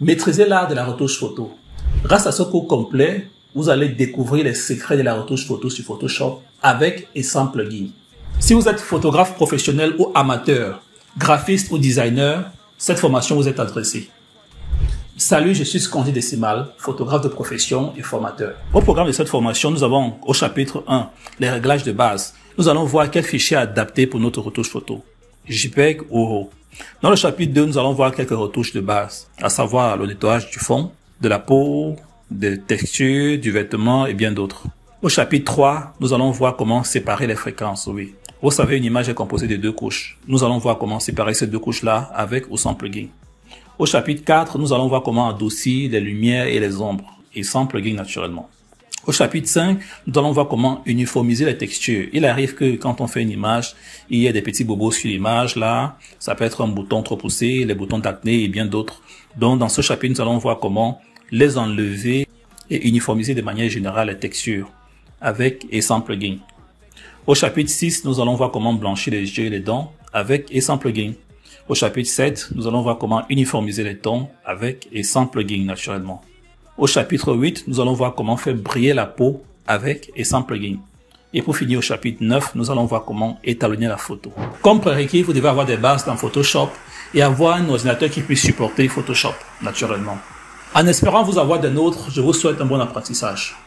Maîtrisez l'art de la retouche photo. Grâce à ce cours complet, vous allez découvrir les secrets de la retouche photo sur Photoshop avec et sans plugin. Si vous êtes photographe professionnel ou amateur, graphiste ou designer, cette formation vous est adressée. Salut, je suis Scandy Décimal, photographe de profession et formateur. Au programme de cette formation, nous avons au chapitre 1, les réglages de base. Nous allons voir quel fichier adapter pour notre retouche photo, JPEG ou RAW. Dans le chapitre 2, nous allons voir quelques retouches de base, à savoir le nettoyage du fond, de la peau, des textures, du vêtement et bien d'autres. Au chapitre 3, nous allons voir comment séparer les fréquences, oui. Vous savez, une image est composée de deux couches. Nous allons voir comment séparer ces deux couches-là avec ou sans plugin. Au chapitre 4, nous allons voir comment adoucir les lumières et les ombres, et sans plugin naturellement. Au chapitre 5, nous allons voir comment uniformiser les textures. Il arrive que quand on fait une image, il y a des petits bobos sur l'image, là. Ça peut être un bouton trop poussé, les boutons d'acné et bien d'autres. Donc, dans ce chapitre, nous allons voir comment les enlever et uniformiser de manière générale les textures, avec et sans plugin. Au chapitre 6, nous allons voir comment blanchir les yeux et les dents, avec et sans plugin. Au chapitre 7, nous allons voir comment uniformiser les tons avec et sans plugin naturellement. Au chapitre 8, nous allons voir comment faire briller la peau avec et sans plugin. Et pour finir au chapitre 9, nous allons voir comment étalonner la photo. Comme prérequis, vous devez avoir des bases dans Photoshop et avoir un ordinateur qui puisse supporter Photoshop naturellement. En espérant vous avoir des nôtres, je vous souhaite un bon apprentissage.